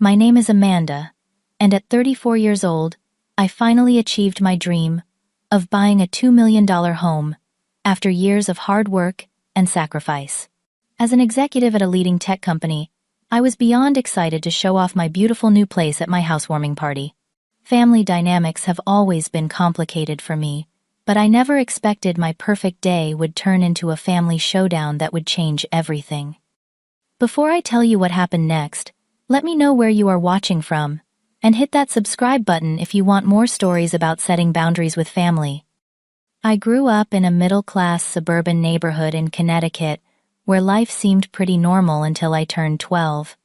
My name is Amanda, and at 34 years old, I finally achieved my dream of buying a $2 million home after years of hard work and sacrifice. As an executive at a leading tech company, I was beyond excited to show off my beautiful new place at my housewarming party. Family dynamics have always been complicated for me, but I never expected my perfect day would turn into a family showdown that would change everything. Before I tell you what happened next, let me know where you are watching from, and hit that subscribe button if you want more stories about setting boundaries with family. I grew up in a middle-class suburban neighborhood in Connecticut, where life seemed pretty normal until I turned 12.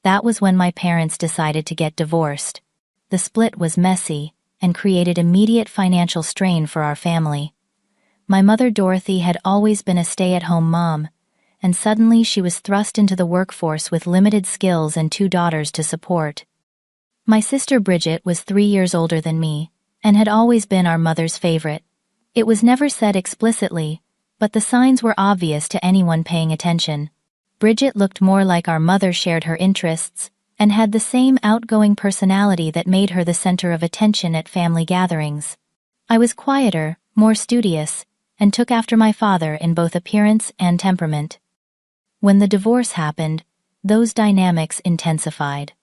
That was when my parents decided to get divorced. The split was messy and created immediate financial strain for our family. My mother Dorothy had always been a stay-at-home mom, and suddenly she was thrust into the workforce with limited skills and 2 daughters to support. My sister Bridget was 3 years older than me, and had always been our mother's favorite. It was never said explicitly, but the signs were obvious to anyone paying attention. Bridget looked more like our mother shared her interests, and had the same outgoing personality that made her the center of attention at family gatherings. I was quieter, more studious, and took after my father in both appearance and temperament. When the divorce happened, those dynamics intensified.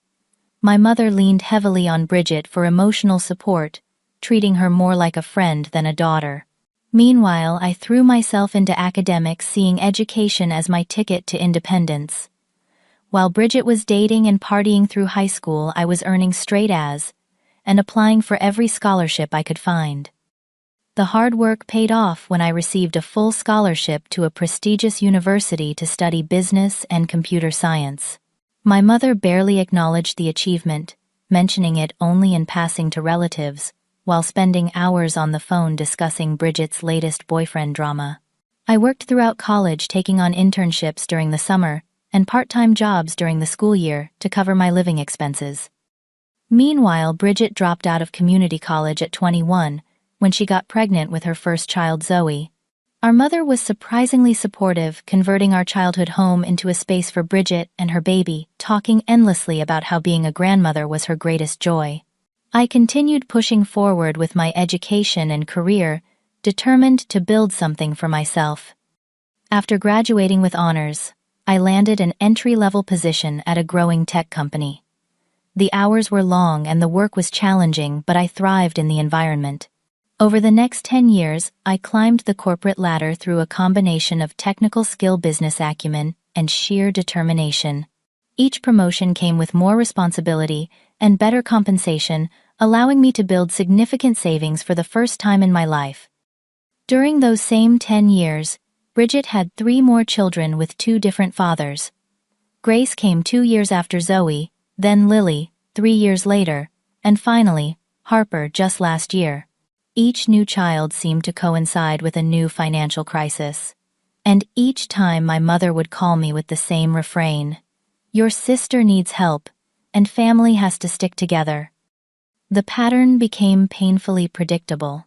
My mother leaned heavily on Bridget for emotional support, treating her more like a friend than a daughter. Meanwhile, I threw myself into academics, seeing education as my ticket to independence. While Bridget was dating and partying through high school, I was earning straight A's and applying for every scholarship I could find. The hard work paid off when I received a full scholarship to a prestigious university to study business and computer science. My mother barely acknowledged the achievement, mentioning it only in passing to relatives, while spending hours on the phone discussing Bridget's latest boyfriend drama. I worked throughout college, taking on internships during the summer and part-time jobs during the school year to cover my living expenses. Meanwhile, Bridget dropped out of community college at 21, when she got pregnant with her first child, Zoe. Our mother was surprisingly supportive, converting our childhood home into a space for Bridget and her baby, talking endlessly about how being a grandmother was her greatest joy. I continued pushing forward with my education and career, determined to build something for myself. After graduating with honors, I landed an entry-level position at a growing tech company. The hours were long and the work was challenging, but I thrived in the environment. Over the next 10 years, I climbed the corporate ladder through a combination of technical skill, business acumen, and sheer determination. Each promotion came with more responsibility and better compensation, allowing me to build significant savings for the first time in my life. During those same 10 years, Bridget had 3 more children with 2 different fathers. Grace came 2 years after Zoe, then Lily, 3 years later, and finally, Harper just last year. Each new child seemed to coincide with a new financial crisis. And each time my mother would call me with the same refrain: "Your sister needs help, and family has to stick together." The pattern became painfully predictable.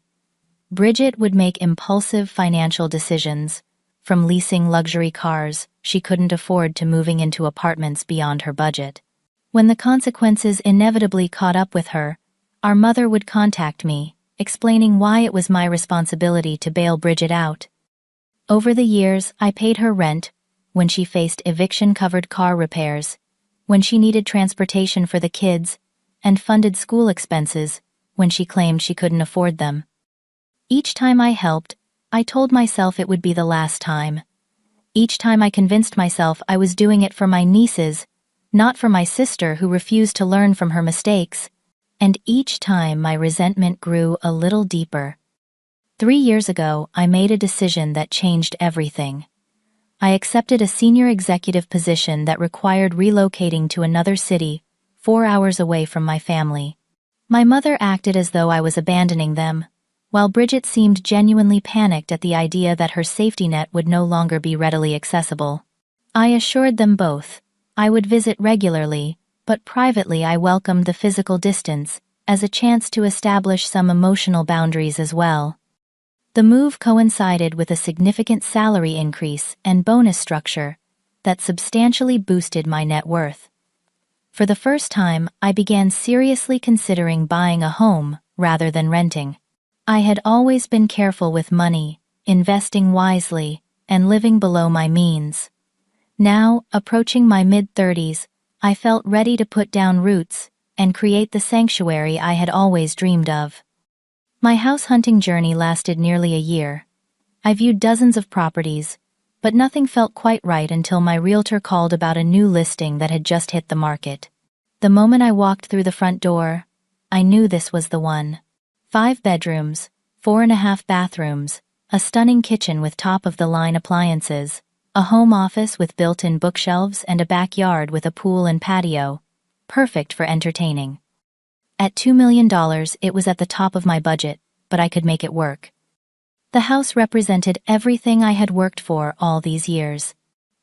Bridget would make impulsive financial decisions, from leasing luxury cars she couldn't afford to moving into apartments beyond her budget. When the consequences inevitably caught up with her, our mother would contact me, explaining why it was my responsibility to bail Bridget out. Over the years, I paid her rent when she faced eviction-covered car repairs, when she needed transportation for the kids, and funded school expenses when she claimed she couldn't afford them. Each time I helped, I told myself it would be the last time. Each time I convinced myself I was doing it for my nieces, not for my sister who refused to learn from her mistakes. And each time my resentment grew a little deeper. 3 years ago, I made a decision that changed everything. I accepted a senior executive position that required relocating to another city, 4 hours away from my family. My mother acted as though I was abandoning them, while Bridget seemed genuinely panicked at the idea that her safety net would no longer be readily accessible. I assured them both I would visit regularly, but privately I welcomed the physical distance as a chance to establish some emotional boundaries as well. The move coincided with a significant salary increase and bonus structure that substantially boosted my net worth. For the first time, I began seriously considering buying a home rather than renting. I had always been careful with money, investing wisely, and living below my means. Now, approaching my mid-30s, I felt ready to put down roots and create the sanctuary I had always dreamed of. My house hunting journey lasted nearly a year. I viewed dozens of properties, but nothing felt quite right until my realtor called about a new listing that had just hit the market. The moment I walked through the front door, I knew this was the one. 5 bedrooms, 4.5 bathrooms, a stunning kitchen with top-of-the-line appliances, a home office with built-in bookshelves and a backyard with a pool and patio, perfect for entertaining. At $2 million, it was at the top of my budget, but I could make it work. The house represented everything I had worked for all these years.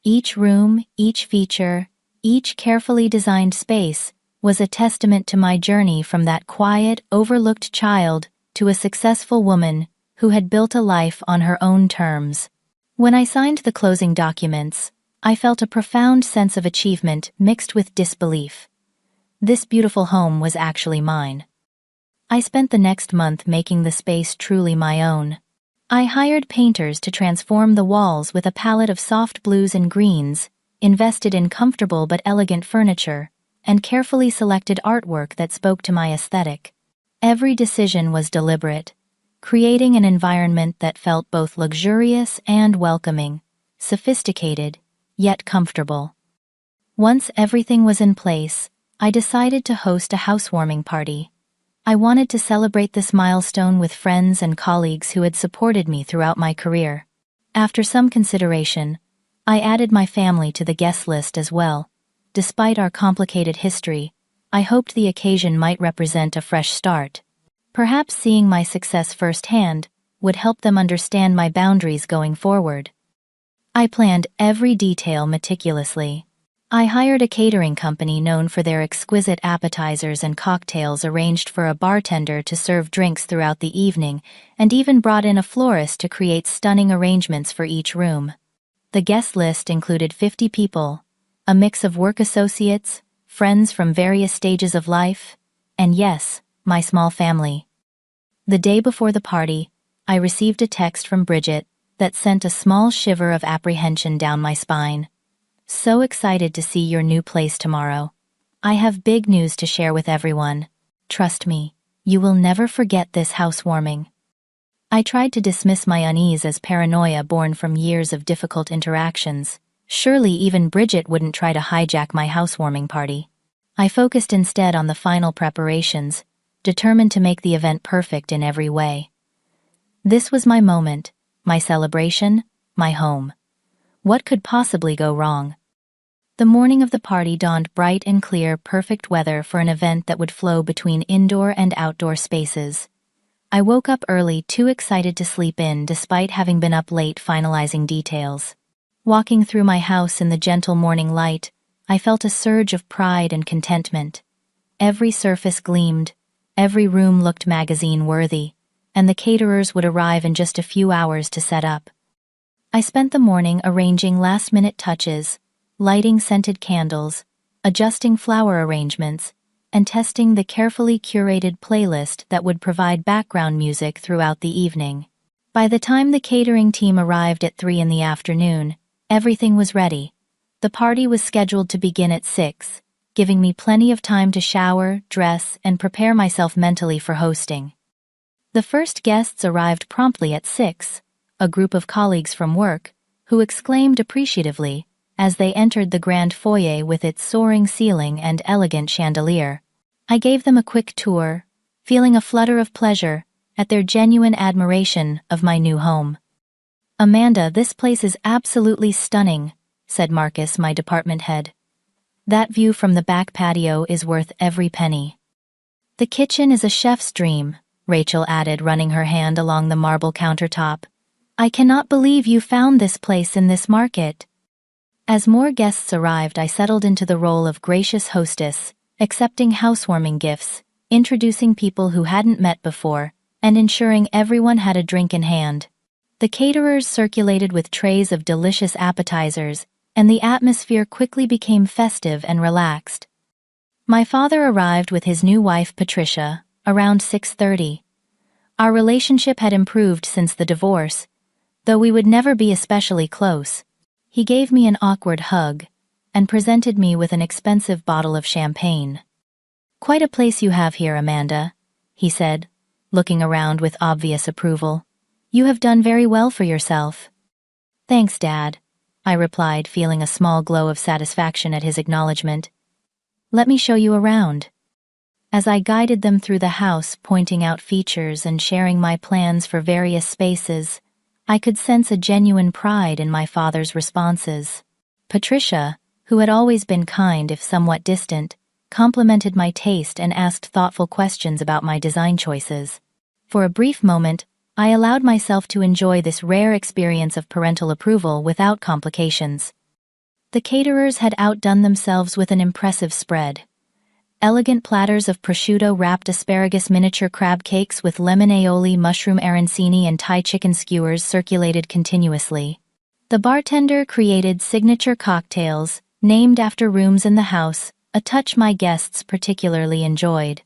Each room, each feature, each carefully designed space was a testament to my journey from that quiet, overlooked child to a successful woman who had built a life on her own terms. When I signed the closing documents, I felt a profound sense of achievement mixed with disbelief. This beautiful home was actually mine. I spent the next month making the space truly my own. I hired painters to transform the walls with a palette of soft blues and greens, invested in comfortable but elegant furniture, and carefully selected artwork that spoke to my aesthetic. Every decision was deliberate, creating an environment that felt both luxurious and welcoming, sophisticated, yet comfortable. Once everything was in place, I decided to host a housewarming party. I wanted to celebrate this milestone with friends and colleagues who had supported me throughout my career. After some consideration, I added my family to the guest list as well. Despite our complicated history, I hoped the occasion might represent a fresh start. Perhaps seeing my success firsthand would help them understand my boundaries going forward. I planned every detail meticulously. I hired a catering company known for their exquisite appetizers and cocktails, arranged for a bartender to serve drinks throughout the evening, and even brought in a florist to create stunning arrangements for each room. The guest list included 50 people, a mix of work associates, friends from various stages of life, and yes, my small family. The day before the party, I received a text from Bridget that sent a small shiver of apprehension down my spine. So excited to see your new place tomorrow. I have big news to share with everyone. Trust me, you will never forget this housewarming. I tried to dismiss my unease as paranoia born from years of difficult interactions. Surely even Bridget wouldn't try to hijack my housewarming party. I focused instead on the final preparations, determined to make the event perfect in every way. This was my moment, my celebration, my home. What could possibly go wrong? The morning of the party dawned bright and clear, perfect weather for an event that would flow between indoor and outdoor spaces. I woke up early, too excited to sleep in despite having been up late finalizing details. Walking through my house in the gentle morning light, I felt a surge of pride and contentment. Every surface gleamed, every room looked magazine-worthy, and the caterers would arrive in just a few hours to set up. I spent the morning arranging last-minute touches, lighting scented candles, adjusting flower arrangements, and testing the carefully curated playlist that would provide background music throughout the evening. By the time the catering team arrived at 3 in the afternoon, everything was ready. The party was scheduled to begin at 6, giving me plenty of time to shower, dress, and prepare myself mentally for hosting. The first guests arrived promptly at 6, a group of colleagues from work, who exclaimed appreciatively as they entered the grand foyer with its soaring ceiling and elegant chandelier. I gave them a quick tour, feeling a flutter of pleasure at their genuine admiration of my new home. "Amanda, this place is absolutely stunning," said Marcus, my department head. "That view from the back patio is worth every penny." "The kitchen is a chef's dream," Rachel added, running her hand along the marble countertop. "I cannot believe you found this place in this market." As more guests arrived, I settled into the role of gracious hostess, accepting housewarming gifts, introducing people who hadn't met before, and ensuring everyone had a drink in hand. The caterers circulated with trays of delicious appetizers, and the atmosphere quickly became festive and relaxed. My father arrived with his new wife Patricia, around 6:30. Our relationship had improved since the divorce, though we would never be especially close. He gave me an awkward hug and presented me with an expensive bottle of champagne. "Quite a place you have here, Amanda," he said, looking around with obvious approval. "You have done very well for yourself." "Thanks, Dad," I replied, feeling a small glow of satisfaction at his acknowledgement. "Let me show you around." As I guided them through the house, pointing out features and sharing my plans for various spaces, I could sense a genuine pride in my father's responses. Patricia, who had always been kind if somewhat distant, complimented my taste and asked thoughtful questions about my design choices. For a brief moment, I allowed myself to enjoy this rare experience of parental approval without complications. The caterers had outdone themselves with an impressive spread. Elegant platters of prosciutto-wrapped asparagus miniature crab cakes with lemon aioli, mushroom arancini, and Thai chicken skewers circulated continuously. The bartender created signature cocktails, named after rooms in the house, a touch my guests particularly enjoyed.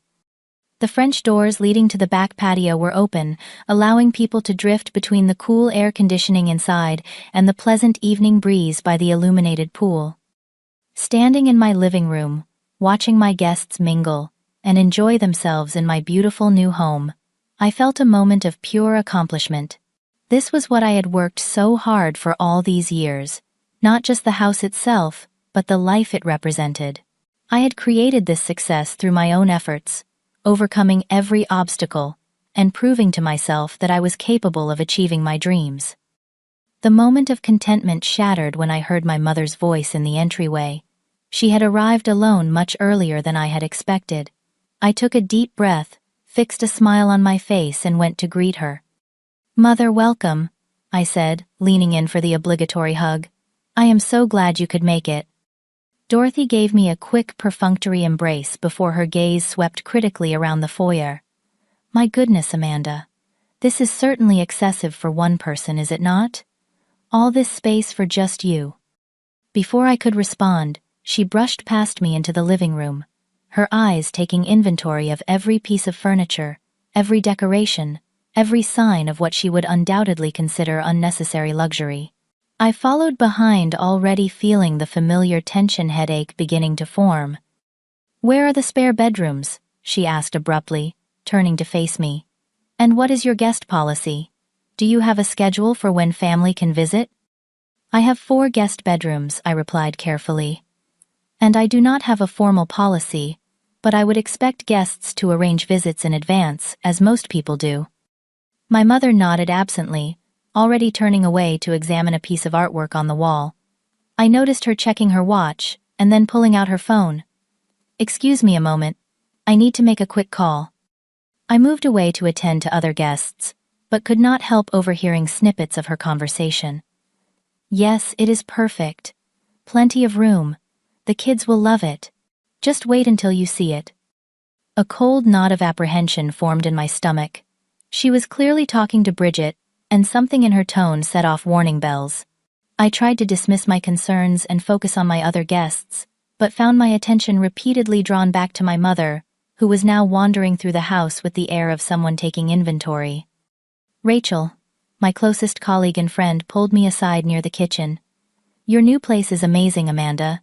The French doors leading to the back patio were open, allowing people to drift between the cool air conditioning inside and the pleasant evening breeze by the illuminated pool. Standing in my living room, watching my guests mingle and enjoy themselves in my beautiful new home, I felt a moment of pure accomplishment. This was what I had worked so hard for all these years, not just the house itself, but the life it represented. I had created this success through my own efforts, overcoming every obstacle, and proving to myself that I was capable of achieving my dreams. The moment of contentment shattered when I heard my mother's voice in the entryway. She had arrived alone much earlier than I had expected. I took a deep breath, fixed a smile on my face, and went to greet her. "Mother, welcome," I said, leaning in for the obligatory hug. "I am so glad you could make it." Dorothy gave me a quick, perfunctory embrace before her gaze swept critically around the foyer. "My goodness, Amanda. This is certainly excessive for one person, is it not? All this space for just you." Before I could respond, she brushed past me into the living room, her eyes taking inventory of every piece of furniture, every decoration, every sign of what she would undoubtedly consider unnecessary luxury. I followed behind, already feeling the familiar tension headache beginning to form. "Where are the spare bedrooms?" she asked abruptly, turning to face me. "And what is your guest policy? Do you have a schedule for when family can visit?" "I have 4 guest bedrooms," I replied carefully. "And I do not have a formal policy, but I would expect guests to arrange visits in advance, as most people do." My mother nodded absently, already turning away to examine a piece of artwork on the wall. I noticed her checking her watch, and then pulling out her phone. "Excuse me a moment. I need to make a quick call." I moved away to attend to other guests, but could not help overhearing snippets of her conversation. "Yes, it is perfect. Plenty of room. The kids will love it. Just wait until you see it." A cold knot of apprehension formed in my stomach. She was clearly talking to Bridget, and something in her tone set off warning bells. I tried to dismiss my concerns and focus on my other guests, but found my attention repeatedly drawn back to my mother, who was now wandering through the house with the air of someone taking inventory. Rachel, my closest colleague and friend, pulled me aside near the kitchen. "Your new place is amazing, Amanda,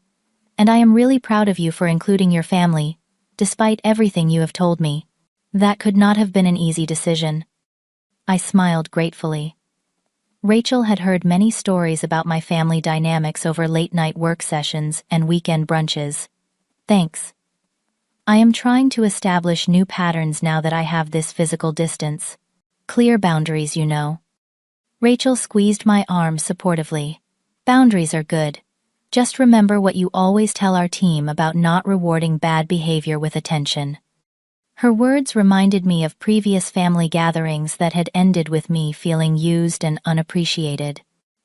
and I am really proud of you for including your family, despite everything you have told me. That could not have been an easy decision." I smiled gratefully. Rachel had heard many stories about my family dynamics over late-night work sessions and weekend brunches. "Thanks. I am trying to establish new patterns now that I have this physical distance. Clear boundaries, you know." Rachel squeezed my arm supportively. "Boundaries are good. Just remember what you always tell our team about not rewarding bad behavior with attention." Her words reminded me of previous family gatherings that had ended with me feeling used and unappreciated.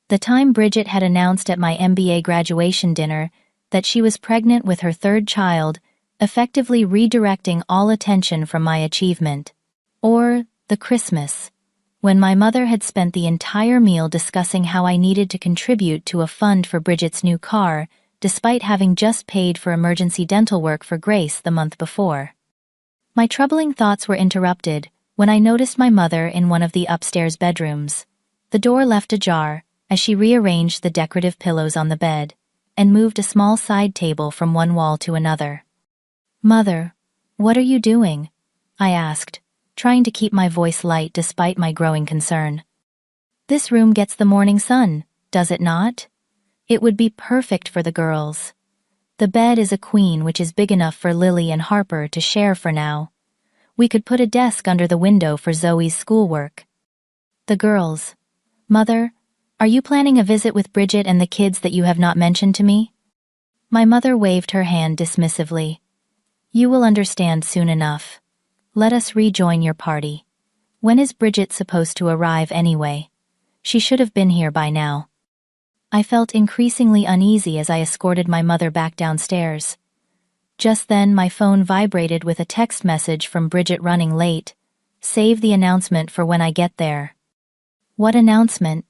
The time Bridget had announced at my MBA graduation dinner that she was pregnant with her 3rd child, effectively redirecting all attention from my achievement. Or the Christmas, when my mother had spent the entire meal discussing how I needed to contribute to a fund for Bridget's new car, despite having just paid for emergency dental work for Grace the month before. My troubling thoughts were interrupted when I noticed my mother in one of the upstairs bedrooms. The door left ajar as she rearranged the decorative pillows on the bed and moved a small side table from one wall to another. "Mother, what are you doing?" I asked, trying to keep my voice light despite my growing concern. "This room gets the morning sun, does it not? It would be perfect for the girls. The bed is a queen, which is big enough for Lily and Harper to share for now. We could put a desk under the window for Zoe's schoolwork." "The girls. Mother, are you planning a visit with Bridget and the kids that you have not mentioned to me?" My mother waved her hand dismissively. "You will understand soon enough. Let us rejoin your party. When is Bridget supposed to arrive anyway? She should have been here by now." I felt increasingly uneasy as I escorted my mother back downstairs. Just then my phone vibrated with a text message from Bridget running late. "Save the announcement for when I get there." What announcement?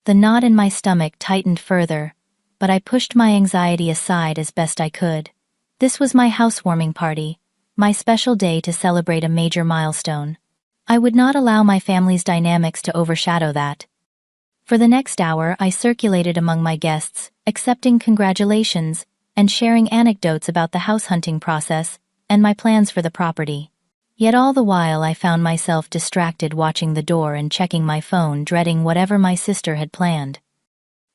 The knot in my stomach tightened further, but I pushed my anxiety aside as best I could. This was my housewarming party, my special day to celebrate a major milestone. I would not allow my family's dynamics to overshadow that. For the next hour, I circulated among my guests, accepting congratulations and sharing anecdotes about the house hunting process and my plans for the property. Yet all the while I found myself distracted watching the door and checking my phone, dreading whatever my sister had planned.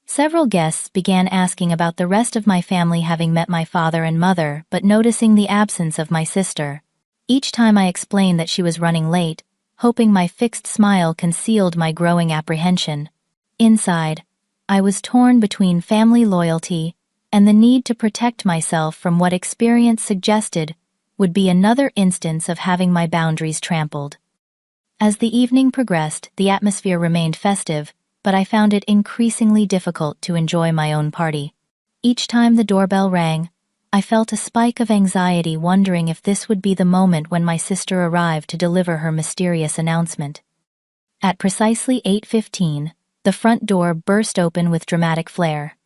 Several guests began asking about the rest of my family, having met my father and mother but noticing the absence of my sister. Each time I explained that she was running late, hoping my fixed smile concealed my growing apprehension. Inside, I was torn between family loyalty and the need to protect myself from what experience suggested would be another instance of having my boundaries trampled. As the evening progressed, the atmosphere remained festive, but I found it increasingly difficult to enjoy my own party. Each time the doorbell rang, I felt a spike of anxiety, wondering if this would be the moment when my sister arrived to deliver her mysterious announcement. At precisely 8:15, the front door burst open with dramatic flair.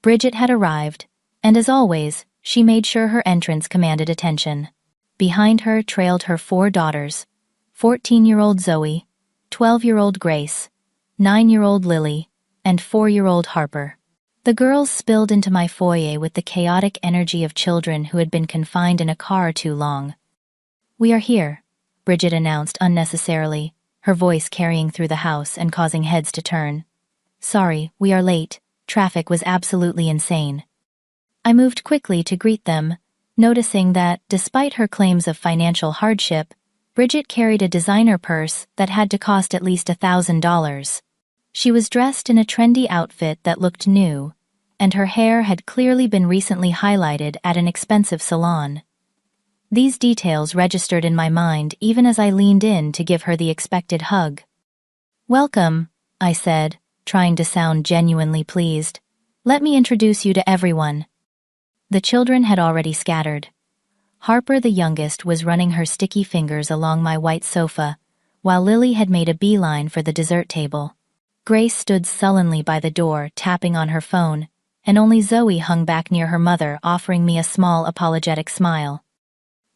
Bridget had arrived, and as always, she made sure her entrance commanded attention. Behind her trailed her 4 daughters, 14-year-old Zoe, 12-year-old Grace, 9-year-old Lily, and 4-year-old Harper. The girls spilled into my foyer with the chaotic energy of children who had been confined in a car too long. "We are here," Bridget announced unnecessarily, her voice carrying through the house and causing heads to turn. "Sorry, we are late. Traffic was absolutely insane." I moved quickly to greet them, noticing that, despite her claims of financial hardship, Bridget carried a designer purse that had to cost at least $1,000. She was dressed in a trendy outfit that looked new, and her hair had clearly been recently highlighted at an expensive salon. These details registered in my mind even as I leaned in to give her the expected hug. "Welcome," I said, trying to sound genuinely pleased. "Let me introduce you to everyone." The children had already scattered. Harper, the youngest, was running her sticky fingers along my white sofa, while Lily had made a beeline for the dessert table. Grace stood sullenly by the door, tapping on her phone, and only Zoe hung back near her mother, offering me a small apologetic smile.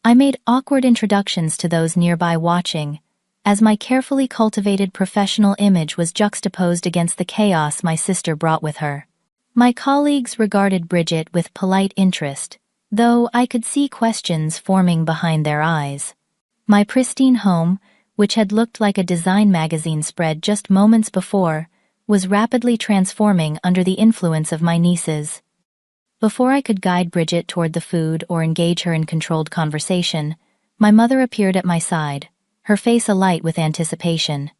I made awkward introductions to those nearby watching, as my carefully cultivated professional image was juxtaposed against the chaos my sister brought with her. My colleagues regarded Bridget with polite interest, though I could see questions forming behind their eyes. My pristine home, which had looked like a design magazine spread just moments before, was rapidly transforming under the influence of my nieces. Before I could guide Bridget toward the food or engage her in controlled conversation, my mother appeared at my side, her face alight with anticipation.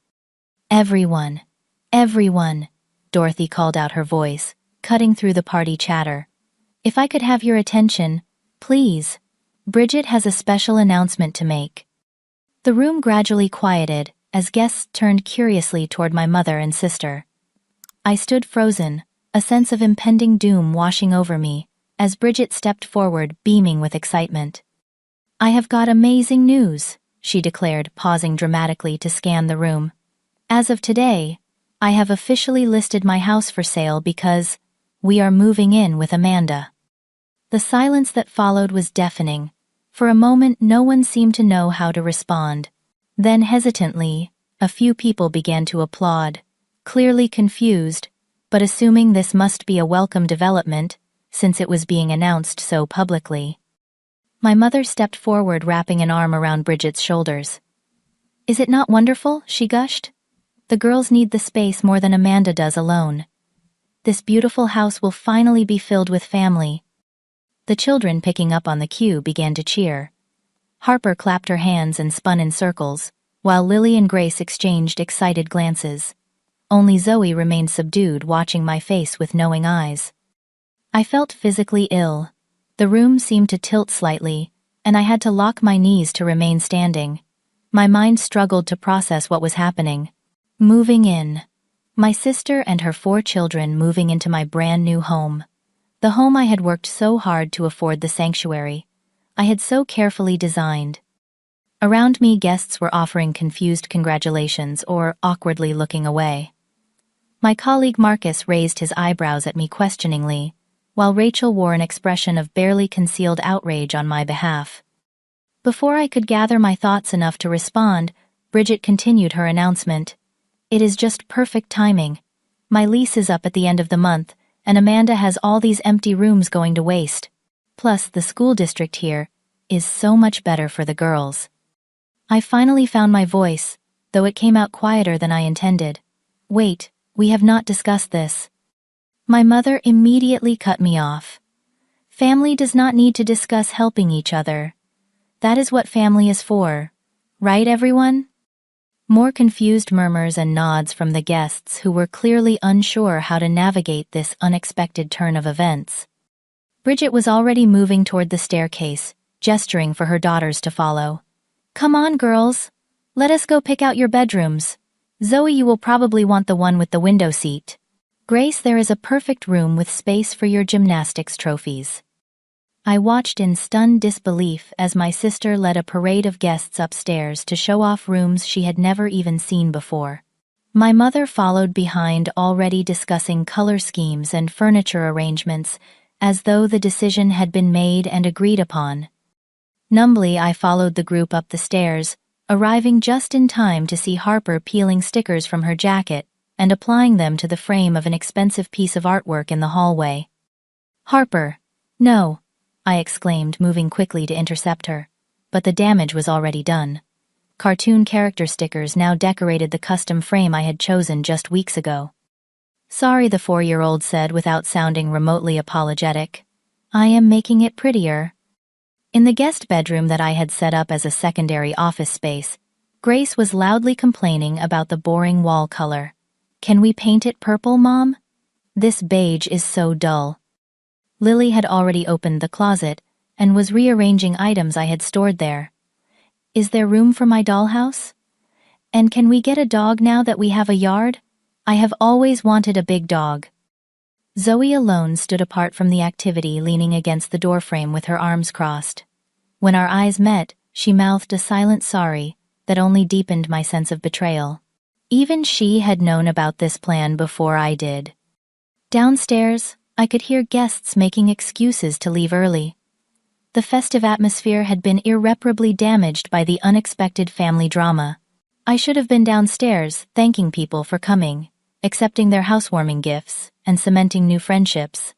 Everyone, Dorothy called out, her voice cutting through the party chatter. "If I could have your attention, please. Bridget has a special announcement to make." The room gradually quieted as guests turned curiously toward my mother and sister. I stood frozen, a sense of impending doom washing over me, as Bridget stepped forward, beaming with excitement. "I have got amazing news," she declared, pausing dramatically to scan the room. "As of today, I have officially listed my house for sale because we are moving in with Amanda." The silence that followed was deafening. For a moment, no one seemed to know how to respond. Then hesitantly, a few people began to applaud, clearly confused, but assuming this must be a welcome development, since it was being announced so publicly. My mother stepped forward, wrapping an arm around Bridget's shoulders. "Is it not wonderful?" she gushed. "The girls need the space more than Amanda does alone. This beautiful house will finally be filled with family." The children, picking up on the cue, began to cheer. Harper clapped her hands and spun in circles, while Lily and Grace exchanged excited glances. Only Zoe remained subdued, watching my face with knowing eyes. I felt physically ill. The room seemed to tilt slightly, and I had to lock my knees to remain standing. My mind struggled to process what was happening. Moving in. My sister and her 4 children moving into my brand new home. The home I had worked so hard to afford, the sanctuary I had so carefully designed. Around me, guests were offering confused congratulations or awkwardly looking away. My colleague Marcus raised his eyebrows at me questioningly, while Rachel wore an expression of barely concealed outrage on my behalf. Before I could gather my thoughts enough to respond, Bridget continued her announcement. "It is just perfect timing. My lease is up at the end of the month, and Amanda has all these empty rooms going to waste. Plus, the school district here is so much better for the girls." I finally found my voice, though it came out quieter than I intended. "Wait, we have not discussed this." My mother immediately cut me off. "Family does not need to discuss helping each other. That is what family is for. Right, everyone?" More confused murmurs and nods from the guests, who were clearly unsure how to navigate this unexpected turn of events. Bridget was already moving toward the staircase, gesturing for her daughters to follow. "Come on, girls. Let us go pick out your bedrooms. Zoe, you will probably want the one with the window seat. Grace, there is a perfect room with space for your gymnastics trophies." I watched in stunned disbelief as my sister led a parade of guests upstairs to show off rooms she had never even seen before. My mother followed behind, already discussing color schemes and furniture arrangements, as though the decision had been made and agreed upon. Numbly, I followed the group up the stairs, arriving just in time to see Harper peeling stickers from her jacket and applying them to the frame of an expensive piece of artwork in the hallway. "Harper, no!" I exclaimed, moving quickly to intercept her. But the damage was already done. Cartoon character stickers now decorated the custom frame I had chosen just weeks ago. "Sorry," the 4-year-old said without sounding remotely apologetic. "I am making it prettier." In the guest bedroom that I had set up as a secondary office space, Grace was loudly complaining about the boring wall color. "Can we paint it purple, Mom? This beige is so dull." Lily had already opened the closet and was rearranging items I had stored there. "Is there room for my dollhouse? And can we get a dog now that we have a yard? I have always wanted a big dog." Zoe alone stood apart from the activity, leaning against the doorframe with her arms crossed. When our eyes met, she mouthed a silent sorry that only deepened my sense of betrayal. Even she had known about this plan before I did. Downstairs, I could hear guests making excuses to leave early. The festive atmosphere had been irreparably damaged by the unexpected family drama. I should have been downstairs, thanking people for coming, accepting their housewarming gifts, and cementing new friendships.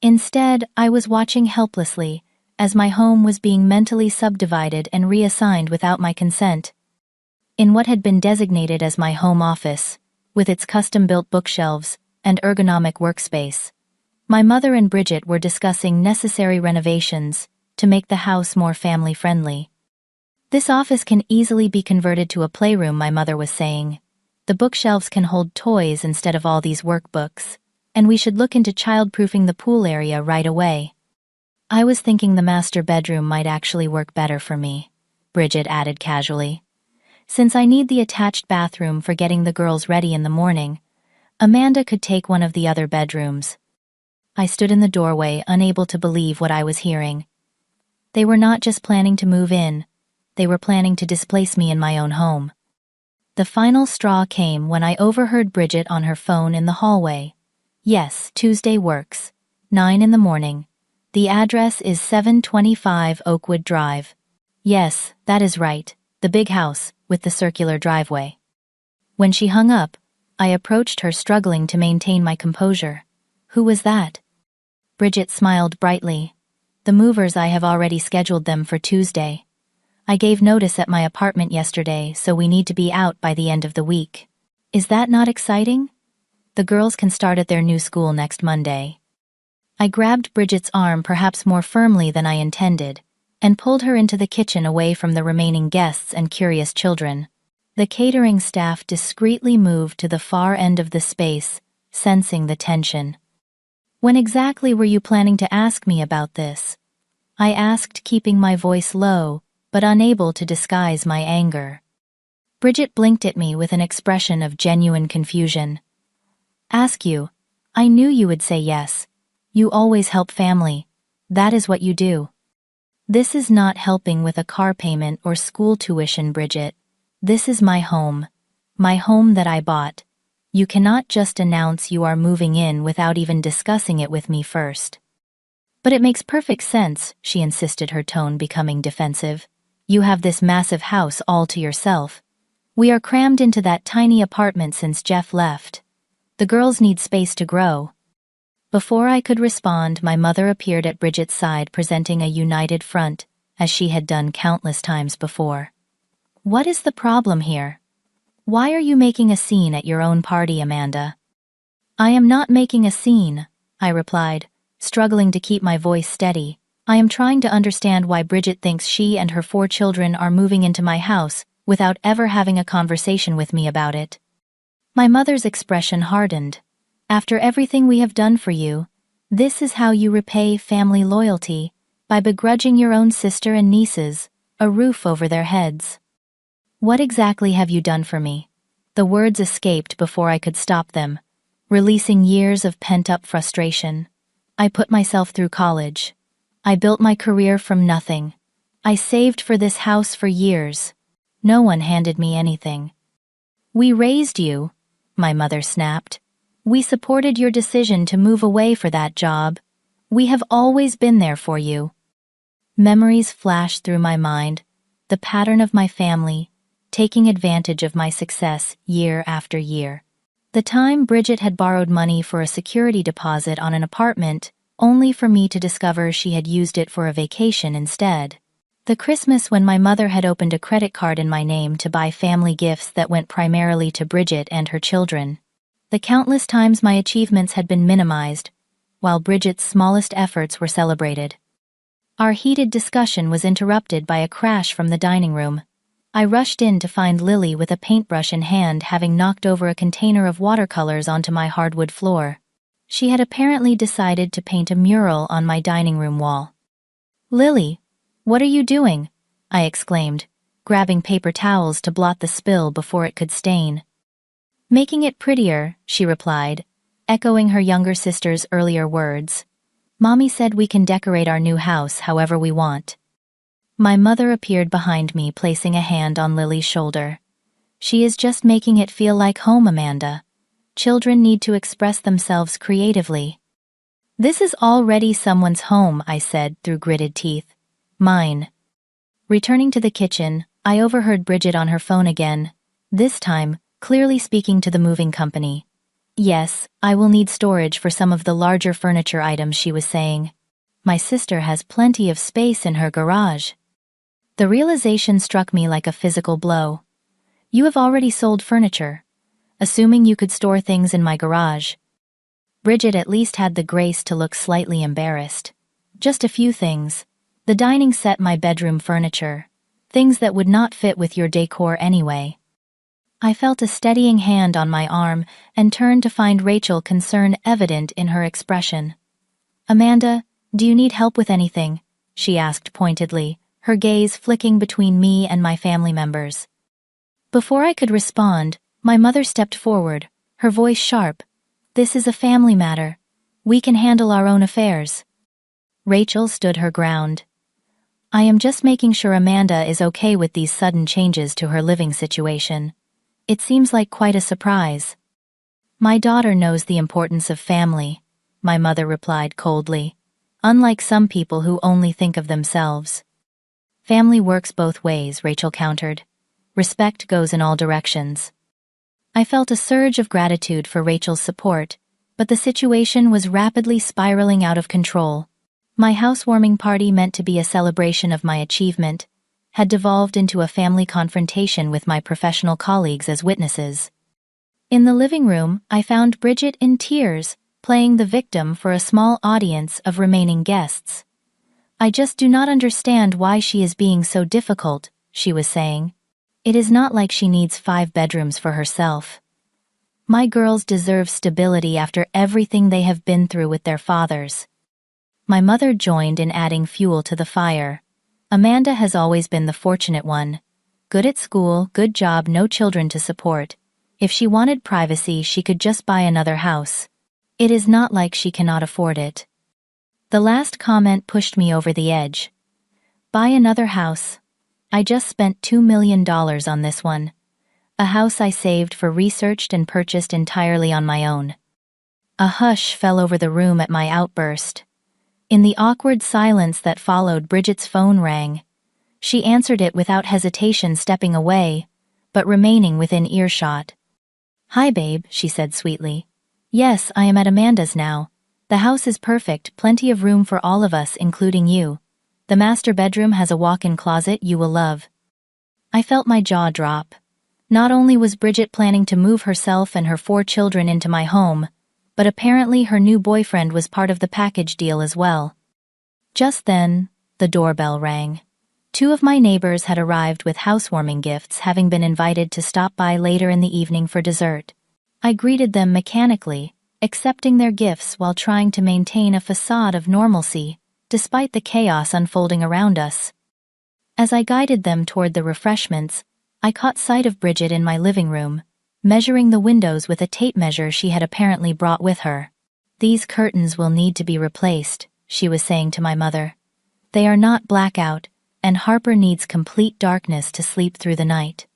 Instead, I was watching helplessly as my home was being mentally subdivided and reassigned without my consent. In what had been designated as my home office, with its custom-built bookshelves and ergonomic workspace, my mother and Bridget were discussing necessary renovations to make the house more family-friendly. "This office can easily be converted to a playroom," my mother was saying. "The bookshelves can hold toys instead of all these workbooks, and we should look into child-proofing the pool area right away." "I was thinking the master bedroom might actually work better for me," Bridget added casually. "Since I need the attached bathroom for getting the girls ready in the morning, Amanda could take one of the other bedrooms." I stood in the doorway, unable to believe what I was hearing. They were not just planning to move in, they were planning to displace me in my own home. The final straw came when I overheard Bridget on her phone in the hallway. "Yes, Tuesday works. 9 in the morning. The address is 725 Oakwood Drive. Yes, that is right, the big house, with the circular driveway. When she hung up, I approached her struggling to maintain my composure. Who was that? Bridget smiled brightly. The movers, I have already scheduled them for Tuesday. I gave notice at my apartment yesterday, so we need to be out by the end of the week. Is that not exciting? The girls can start at their new school next Monday. I grabbed Bridget's arm perhaps more firmly than I intended, and pulled her into the kitchen away from the remaining guests and curious children. The catering staff discreetly moved to the far end of the space, sensing the tension. When exactly were you planning to ask me about this? I asked, keeping my voice low, but unable to disguise my anger. Bridget blinked at me with an expression of genuine confusion. Ask you? I knew you would say yes. You always help family. That is what you do. This is not helping with a car payment or school tuition, Bridget. This is my home. My home that I bought. You cannot just announce you are moving in without even discussing it with me first. But it makes perfect sense, she insisted, her tone becoming defensive. You have this massive house all to yourself. We are crammed into that tiny apartment since Jeff left. The girls need space to grow. Before I could respond, my mother appeared at Bridget's side, presenting a united front, as she had done countless times before. What is the problem here? Why are you making a scene at your own party, Amanda? I am not making a scene, I replied, struggling to keep my voice steady. I am trying to understand why Bridget thinks she and her 4 children are moving into my house without ever having a conversation with me about it. My mother's expression hardened. After everything we have done for you, this is how you repay family loyalty, by begrudging your own sister and nieces a roof over their heads. What exactly have you done for me? The words escaped before I could stop them, releasing years of pent-up frustration. I put myself through college. I built my career from nothing. I saved for this house for years. No one handed me anything. We raised you, my mother snapped. We supported your decision to move away for that job. We have always been there for you. Memories flashed through my mind, the pattern of my family, taking advantage of my success year after year. The time Bridget had borrowed money for a security deposit on an apartment, only for me to discover she had used it for a vacation instead. The Christmas when my mother had opened a credit card in my name to buy family gifts that went primarily to Bridget and her children. The countless times my achievements had been minimized, while Bridget's smallest efforts were celebrated. Our heated discussion was interrupted by a crash from the dining room. I rushed in to find Lily with a paintbrush in hand, having knocked over a container of watercolors onto my hardwood floor. She had apparently decided to paint a mural on my dining room wall. Lily, what are you doing? I exclaimed, grabbing paper towels to blot the spill before it could stain. Making it prettier, she replied, echoing her younger sister's earlier words. Mommy said we can decorate our new house however we want. My mother appeared behind me, placing a hand on Lily's shoulder. She is just making it feel like home, Amanda. Children need to express themselves creatively. This is already someone's home, I said through gritted teeth. Mine. Returning to the kitchen, I overheard Bridget on her phone again, this time clearly speaking to the moving company. Yes, I will need storage for some of the larger furniture items, she was saying. My sister has plenty of space in her garage. The realization struck me like a physical blow. You have already sold furniture, assuming you could store things in my garage. Bridget at least had the grace to look slightly embarrassed. Just a few things. The dining set, my bedroom furniture. Things that would not fit with your decor anyway. I felt a steadying hand on my arm and turned to find Rachel, concern evident in her expression. Amanda, do you need help with anything? She asked pointedly, her gaze flicking between me and my family members. Before I could respond, my mother stepped forward, her voice sharp. This is a family matter. We can handle our own affairs. Rachel stood her ground. I am just making sure Amanda is okay with these sudden changes to her living situation. It seems like quite a surprise. My daughter knows the importance of family, my mother replied coldly. unlike some people who only think of themselves. Family works both ways, Rachel countered. Respect goes in all directions. I felt a surge of gratitude for Rachel's support, but the situation was rapidly spiraling out of control. My housewarming party, meant to be a celebration of my achievement, had devolved into a family confrontation with my professional colleagues as witnesses. In the living room, I found Bridget in tears, playing the victim for a small audience of remaining guests. "I just do not understand why she is being so difficult," she was saying. "It is not like she needs 5 bedrooms for herself. My girls deserve stability after everything they have been through with their fathers." My mother joined in adding fuel to the fire. "Amanda has always been the fortunate one. Good at school, good job, no children to support. If she wanted privacy, she could just buy another house. It is not like she cannot afford it." The last comment pushed me over the edge. Buy another house? I just spent $2 million on this one. A house I saved for, researched and purchased entirely on my own. A hush fell over the room at my outburst. In the awkward silence that followed, Bridget's phone rang. She answered it without hesitation, stepping away, but remaining within earshot. "Hi babe," she said sweetly. "Yes, I am at Amanda's now. The house is perfect, plenty of room for all of us, including you. The master bedroom has a walk-in closet you will love." I felt my jaw drop. Not only was Bridget planning to move herself and her 4 children into my home, but apparently her new boyfriend was part of the package deal as well. Just then, the doorbell rang. 2 of my neighbors had arrived with housewarming gifts, having been invited to stop by later in the evening for dessert. I greeted them mechanically, accepting their gifts while trying to maintain a facade of normalcy, despite the chaos unfolding around us. As I guided them toward the refreshments, I caught sight of Bridget in my living room, measuring the windows with a tape measure she had apparently brought with her. "These curtains will need to be replaced," she was saying to my mother. "They are not blackout, and Harper needs complete darkness to sleep through the night."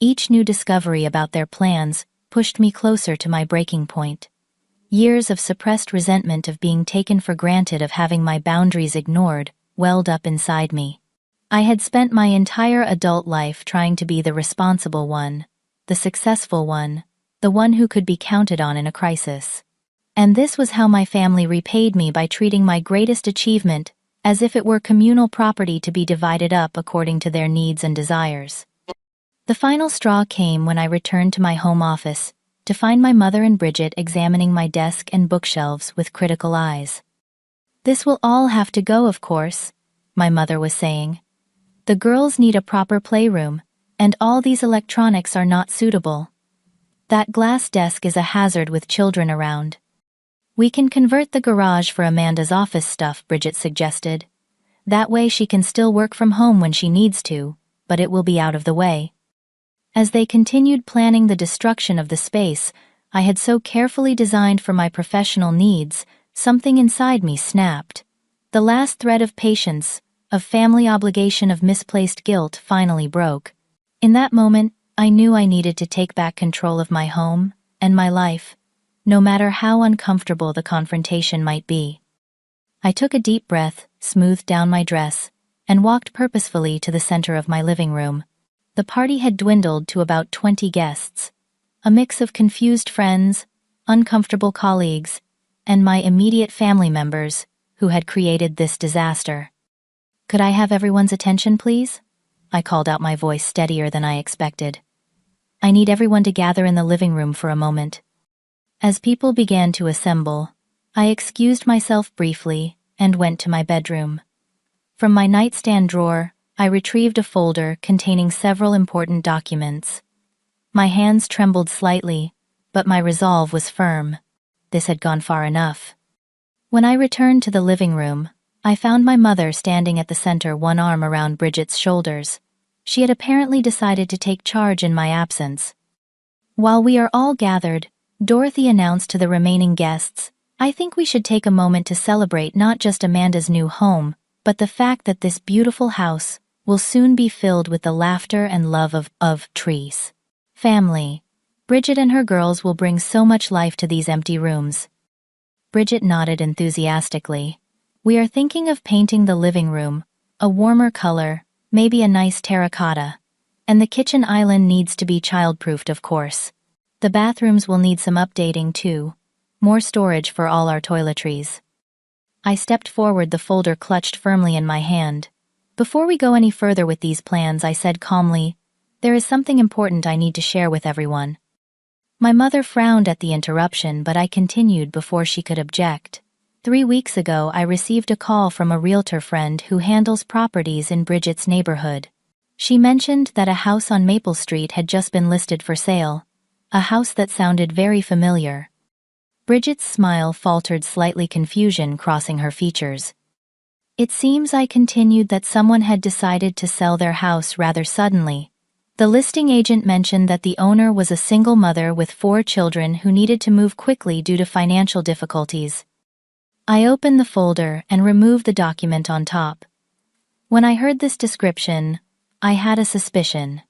Each new discovery about their plans pushed me closer to my breaking point. Years of suppressed resentment of being taken for granted, of having my boundaries ignored, welled up inside me. I had spent my entire adult life trying to be the responsible one, the successful one, the one who could be counted on in a crisis. And this was how my family repaid me, by treating my greatest achievement as if it were communal property to be divided up according to their needs and desires. The final straw came when I returned to my home office to find my mother and Bridget examining my desk and bookshelves with critical eyes. "This will all have to go, of course," my mother was saying. "The girls need a proper playroom, and all these electronics are not suitable. That glass desk is a hazard with children around." "We can convert the garage for Amanda's office stuff," Bridget suggested. "That way she can still work from home when she needs to, but it will be out of the way." As they continued planning the destruction of the space I had so carefully designed for my professional needs, something inside me snapped. The last thread of patience, of family obligation, of misplaced guilt finally broke. In that moment, I knew I needed to take back control of my home and my life, no matter how uncomfortable the confrontation might be. I took a deep breath, smoothed down my dress, and walked purposefully to the center of my living room. The party had dwindled to about 20 guests, a mix of confused friends, uncomfortable colleagues, and my immediate family members who had created this disaster. "Could I have everyone's attention, please?" I called out, my voice steadier than I expected. "I need everyone to gather in the living room for a moment." As people began to assemble, I excused myself briefly and went to my bedroom. From my nightstand drawer, I retrieved a folder containing several important documents. My hands trembled slightly, but my resolve was firm. This had gone far enough. When I returned to the living room, I found my mother standing at the center, one arm around Bridget's shoulders. She had apparently decided to take charge in my absence. "While we are all gathered," Dorothy announced to the remaining guests, "I think we should take a moment to celebrate not just Amanda's new home, but the fact that this beautiful house will soon be filled with the laughter and love of trees. Family. Bridget and her girls will bring so much life to these empty rooms." Bridget nodded enthusiastically. We are thinking of painting the living room, a warmer color, maybe a nice terracotta. And the kitchen island needs to be child-proofed, of course. The bathrooms will need some updating too. More storage for all our toiletries. I stepped forward, the folder clutched firmly in my hand. Before we go any further with these plans, I said calmly, there is something important I need to share with everyone. My mother frowned at the interruption, but I continued before she could object. 3 weeks ago, I received a call from a realtor friend who handles properties in Bridget's neighborhood. She mentioned that a house on Maple Street had just been listed for sale, a house that sounded very familiar. Bridget's smile faltered slightly, confusion crossing her features. It seems, I continued, that someone had decided to sell their house rather suddenly. The listing agent mentioned that the owner was a single mother with 4 children who needed to move quickly due to financial difficulties. I opened the folder and removed the document on top. When I heard this description, I had a suspicion.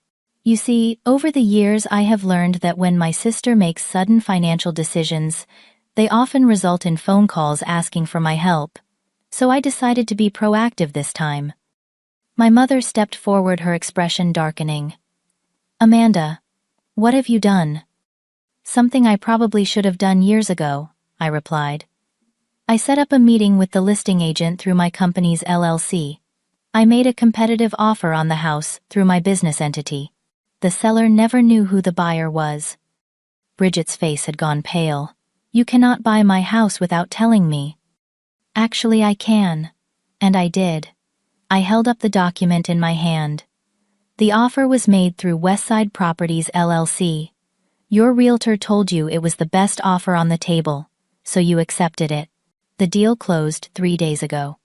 You see, over the years I have learned that when my sister makes sudden financial decisions, they often result in phone calls asking for my help. So I decided to be proactive this time. My mother stepped forward, her expression darkening. Amanda, what have you done? Something I probably should have done years ago, I replied. I set up a meeting with the listing agent through my company's LLC. I made a competitive offer on the house through my business entity. The seller never knew who the buyer was. Bridget's face had gone pale. You cannot buy my house without telling me. Actually, I can. And I did. I held up the document in my hand. The offer was made through Westside Properties LLC. Your realtor told you it was the best offer on the table, so you accepted it. The deal closed 3 days ago.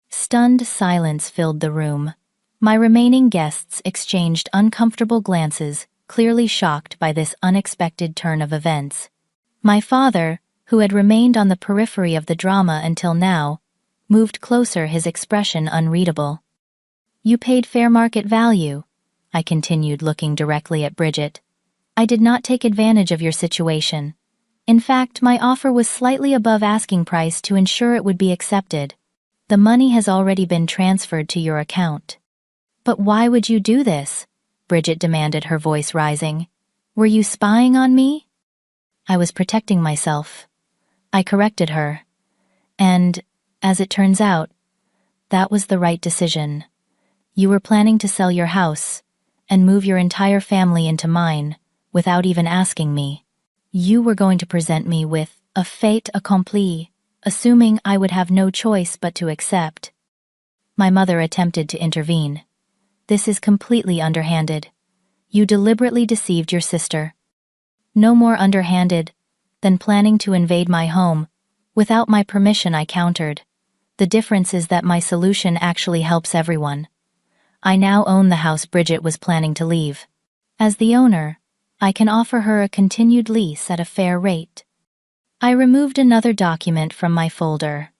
Stunned silence filled the room. My remaining guests exchanged uncomfortable glances, clearly shocked by this unexpected turn of events. My father, who had remained on the periphery of the drama until now, moved closer, his expression unreadable. You paid fair market value, I continued, looking directly at Bridget. I did not take advantage of your situation. In fact, my offer was slightly above asking price to ensure it would be accepted. The money has already been transferred to your account. But why would you do this? Bridget demanded, her voice rising. Were you spying on me? I was protecting myself. I corrected her. And, as it turns out, that was the right decision. You were planning to sell your house and move your entire family into mine without even asking me. You were going to present me with a fait accompli, assuming I would have no choice but to accept. My mother attempted to intervene. This is completely underhanded. You deliberately deceived your sister. No more underhanded than planning to invade my home without my permission, I countered. The difference is that my solution actually helps everyone. I now own the house Bridget was planning to leave. As the owner, I can offer her a continued lease at a fair rate. I removed another document from my folder.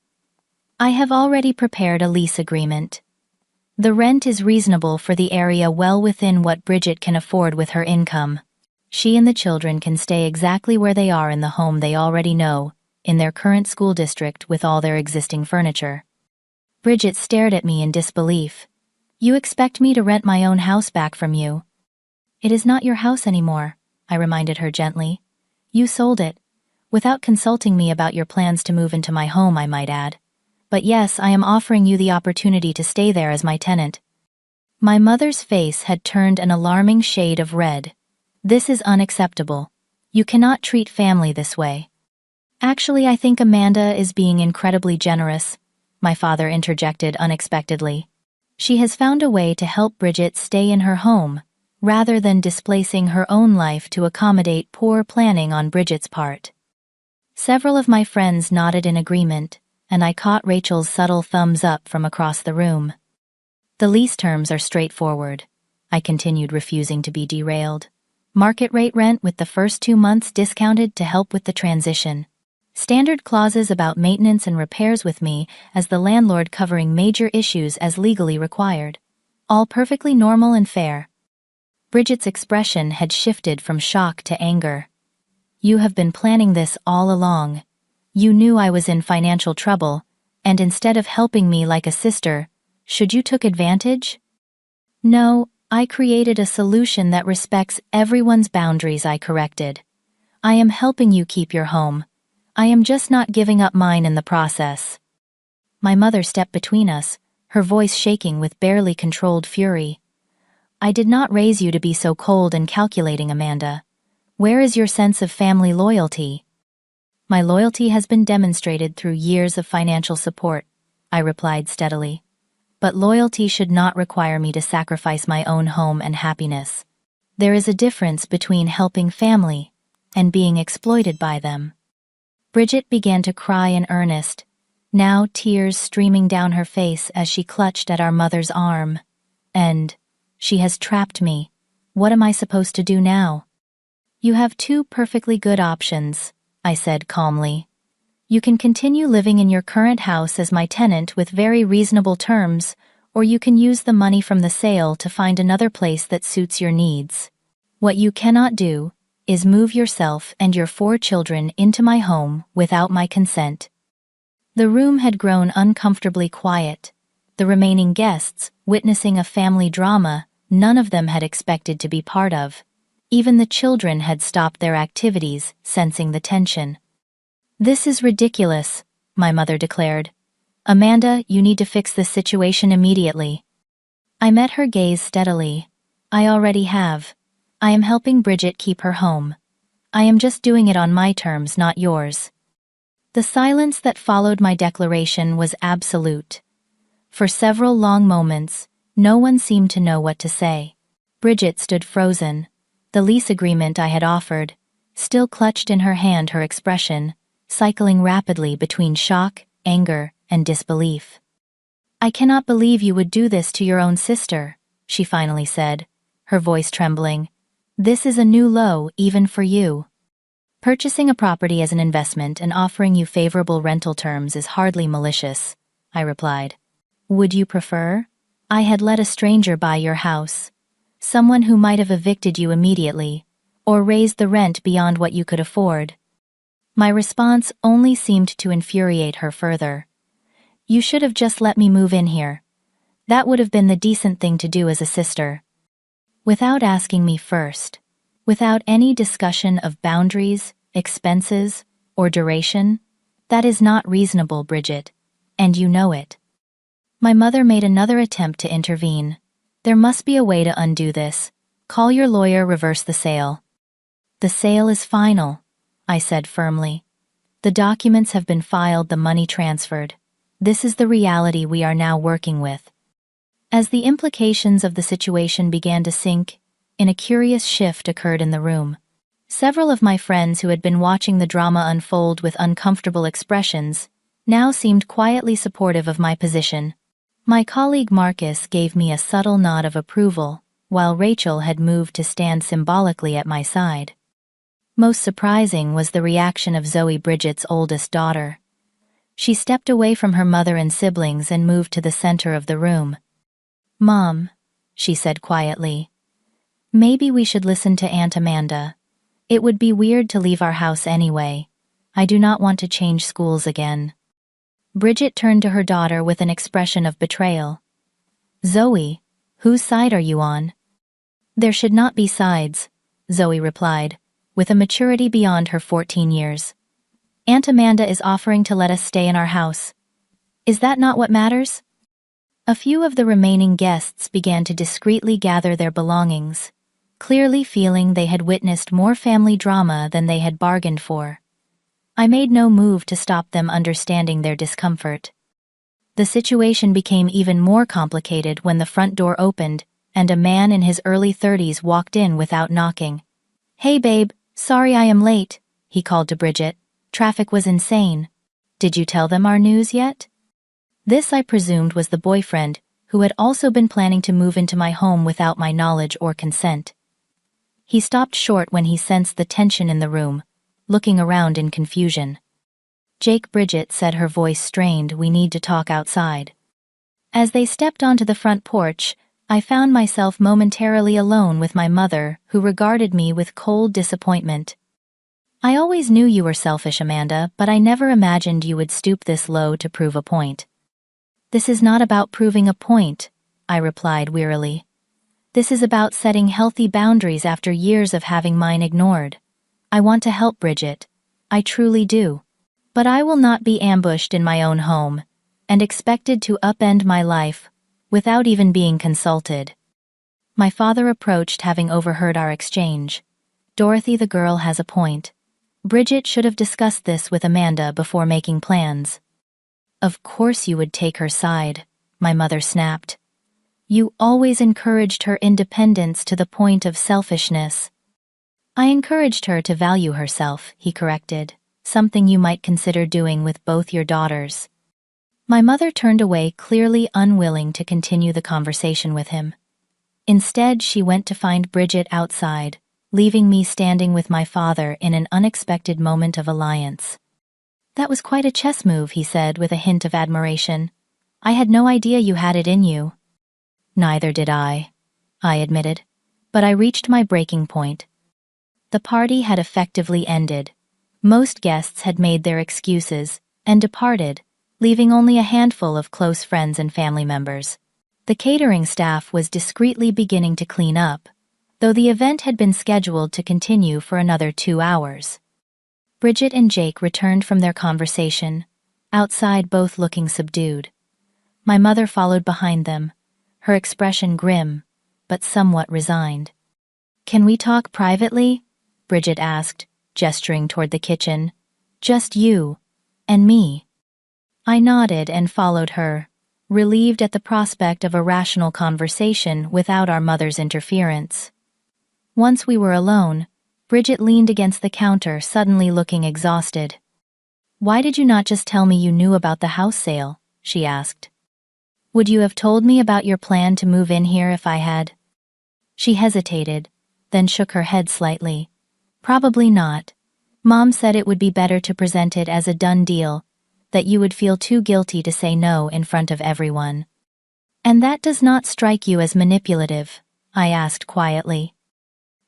I have already prepared a lease agreement. The rent is reasonable for the area, well within what Bridget can afford with her income. She and the children can stay exactly where they are in the home they already know, in their current school district with all their existing furniture. Bridget stared at me in disbelief. You expect me to rent my own house back from you? It is not your house anymore, I reminded her gently. You sold it, without consulting me about your plans to move into my home, I might add. But yes, I am offering you the opportunity to stay there as my tenant. My mother's face had turned an alarming shade of red. This is unacceptable. You cannot treat family this way. Actually, I think Amanda is being incredibly generous, my father interjected unexpectedly. She has found a way to help Bridget stay in her home, rather than displacing her own life to accommodate poor planning on Bridget's part. Several of my friends nodded in agreement, and I caught Rachel's subtle thumbs up from across the room. The lease terms are straightforward, I continued, refusing to be derailed. Market rate rent with the first 2 months discounted to help with the transition. Standard clauses about maintenance and repairs with me as the landlord, covering major issues as legally required. All perfectly normal and fair. Bridget's expression had shifted from shock to anger. You have been planning this all along. You knew I was in financial trouble, and instead of helping me like a sister, should you took advantage? No, I created a solution that respects everyone's boundaries, I corrected. I am helping you keep your home. I am just not giving up mine in the process. My mother stepped between us, her voice shaking with barely controlled fury. I did not raise you to be so cold and calculating, Amanda. Where is your sense of family loyalty? My loyalty has been demonstrated through years of financial support, I replied steadily. But loyalty should not require me to sacrifice my own home and happiness. There is a difference between helping family and being exploited by them. Bridget began to cry in earnest, now tears streaming down her face as she clutched at our mother's arm. She has trapped me. What am I supposed to do now? You have two perfectly good options, I said calmly. You can continue living in your current house as my tenant with very reasonable terms, or you can use the money from the sale to find another place that suits your needs. What you cannot do is move yourself and your 4 children into my home without my consent. The room had grown uncomfortably quiet. The remaining guests, witnessing a family drama none of them had expected to be part of. Even the children had stopped their activities, sensing the tension. This is ridiculous, my mother declared. Amanda, you need to fix this situation immediately. I met her gaze steadily. I already have. I am helping Bridget keep her home. I am just doing it on my terms, not yours. The silence that followed my declaration was absolute. For several long moments, no one seemed to know what to say. Bridget stood frozen. The lease agreement I had offered, still clutched in her hand, her expression, cycling rapidly between shock, anger, and disbelief. I cannot believe you would do this to your own sister, she finally said, her voice trembling. This is a new low, even for you. Purchasing a property as an investment and offering you favorable rental terms is hardly malicious, I replied. Would you prefer? I had let a stranger buy your house. Someone who might have evicted you immediately, or raised the rent beyond what you could afford. My response only seemed to infuriate her further. You should have just let me move in here. That would have been the decent thing to do as a sister. Without asking me first, without any discussion of boundaries, expenses, or duration, that is not reasonable, Bridget, and you know it. My mother made another attempt to intervene. There must be a way to undo this. Call your lawyer, reverse the sale. The sale is final, I said firmly. The documents have been filed, the money transferred. This is the reality we are now working with. As the implications of the situation began to sink, a curious shift occurred in the room. Several of my friends who had been watching the drama unfold with uncomfortable expressions now seemed quietly supportive of my position. My colleague Marcus gave me a subtle nod of approval, while Rachel had moved to stand symbolically at my side. Most surprising was the reaction of Zoe, Bridget's oldest daughter. She stepped away from her mother and siblings and moved to the center of the room. Mom, she said quietly, maybe we should listen to Aunt Amanda. It would be weird to leave our house anyway. I do not want to change schools again. Bridget turned to her daughter with an expression of betrayal. Zoe, whose side are you on? There should not be sides, Zoe replied, with a maturity beyond her 14 years. Aunt Amanda is offering to let us stay in our house. Is that not what matters? A few of the remaining guests began to discreetly gather their belongings, clearly feeling they had witnessed more family drama than they had bargained for. I made no move to stop them, understanding their discomfort. The situation became even more complicated when the front door opened and a man in his early 30s walked in without knocking. Hey babe, sorry I am late, he called to Bridget. Traffic was insane. Did you tell them our news yet? This, I presumed, was the boyfriend, who had also been planning to move into my home without my knowledge or consent. He stopped short when he sensed the tension in the room, looking around in confusion. Jake, Bridget said, her voice strained, we need to talk outside. As they stepped onto the front porch, I found myself momentarily alone with my mother, who regarded me with cold disappointment. I always knew you were selfish, Amanda, but I never imagined you would stoop this low to prove a point. This is not about proving a point, I replied wearily. This is about setting healthy boundaries after years of having mine ignored. I want to help Bridget. I truly do. But I will not be ambushed in my own home and expected to upend my life without even being consulted. My father approached, having overheard our exchange. Dorothy, the girl has a point. Bridget should have discussed this with Amanda before making plans. Of course you would take her side, my mother snapped. You always encouraged her independence to the point of selfishness. I encouraged her to value herself, he corrected, something you might consider doing with both your daughters. My mother turned away, clearly unwilling to continue the conversation with him. Instead, she went to find Bridget outside, leaving me standing with my father in an unexpected moment of alliance. That was quite a chess move, he said with a hint of admiration. I had no idea you had it in you. Neither did I admitted. But I reached my breaking point. The party had effectively ended. Most guests had made their excuses and departed, leaving only a handful of close friends and family members. The catering staff was discreetly beginning to clean up, though the event had been scheduled to continue for another 2 hours. Bridget and Jake returned from their conversation, outside both looking subdued. My mother followed behind them, her expression grim, but somewhat resigned. Can we talk privately? Bridget asked, gesturing toward the kitchen. Just you and me. I nodded and followed her, relieved at the prospect of a rational conversation without our mother's interference. Once we were alone, Bridget leaned against the counter, suddenly looking exhausted. Why did you not just tell me you knew about the house sale? She asked. Would you have told me about your plan to move in here if I had? She hesitated, then shook her head slightly. Probably not. Mom said it would be better to present it as a done deal, that you would feel too guilty to say no in front of everyone. And that does not strike you as manipulative? I asked quietly.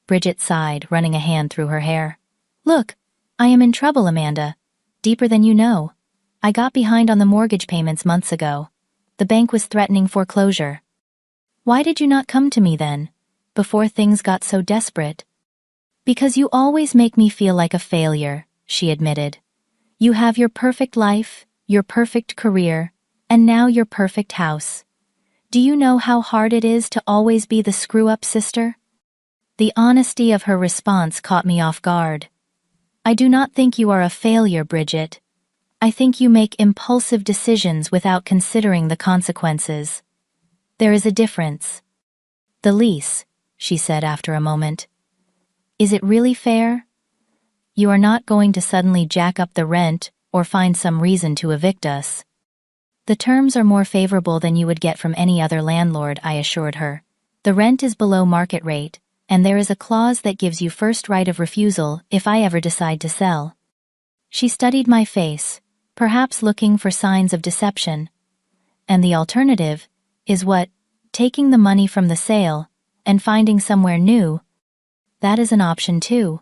Bridget sighed, running a hand through her hair. Look, I am in trouble, Amanda. Deeper than you know. I got behind on the mortgage payments months ago. The bank was threatening foreclosure. Why did you not come to me then, before things got so desperate? Because you always make me feel like a failure, she admitted. You have your perfect life, your perfect career, and now your perfect house. Do you know how hard it is to always be the screw-up sister? The honesty of her response caught me off guard. I do not think you are a failure, Bridget. I think you make impulsive decisions without considering the consequences. There is a difference. The lease, she said after a moment. Is it really fair? You are not going to suddenly jack up the rent or find some reason to evict us. The terms are more favorable than you would get from any other landlord, I assured her. The rent is below market rate, and there is a clause that gives you first right of refusal if I ever decide to sell. She studied my face, perhaps looking for signs of deception. And the alternative is what? Taking the money from the sale and finding somewhere new. That is an option too.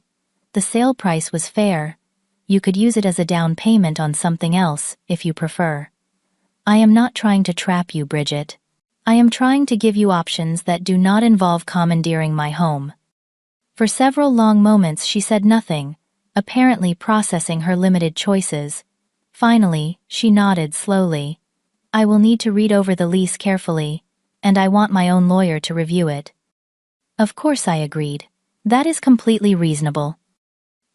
The sale price was fair. You could use it as a down payment on something else, if you prefer. I am not trying to trap you, Bridget. I am trying to give you options that do not involve commandeering my home. For several long moments she said nothing, apparently processing her limited choices. Finally, she nodded slowly. I will need to read over the lease carefully, and I want my own lawyer to review it. Of course, I agreed. That is completely reasonable.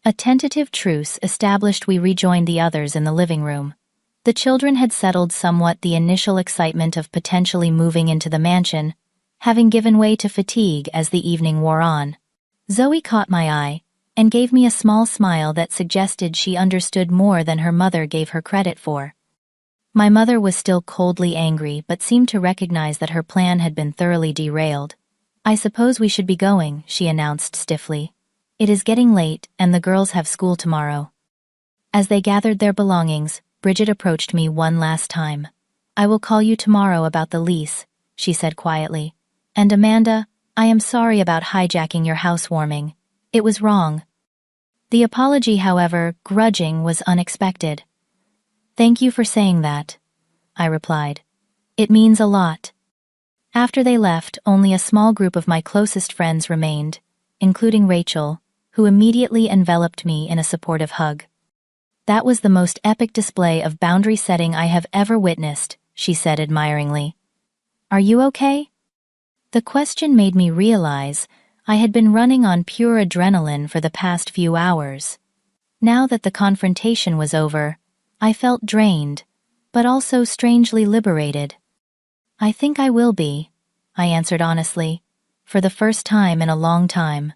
A tentative truce established, we rejoined the others in the living room. The children had settled somewhat, the initial excitement of potentially moving into the mansion, having given way to fatigue as the evening wore on. Zoe caught my eye and gave me a small smile that suggested she understood more than her mother gave her credit for. My mother was still coldly angry but seemed to recognize that her plan had been thoroughly derailed. I suppose we should be going, she announced stiffly. It is getting late and the girls have school tomorrow. As they gathered their belongings, Bridget approached me one last time. I will call you tomorrow about the lease, she said quietly. And Amanda, I am sorry about hijacking your housewarming. It was wrong. The apology, however, grudging, was unexpected. "Thank you for saying that," I replied. "It means a lot." After they left, only a small group of my closest friends remained, including Rachel, who immediately enveloped me in a supportive hug. "That was the most epic display of boundary setting I have ever witnessed," she said admiringly. "Are you okay?" The question made me realize I had been running on pure adrenaline for the past few hours. Now that the confrontation was over, I felt drained, but also strangely liberated. "I think I will be," I answered honestly, for the first time in a long time.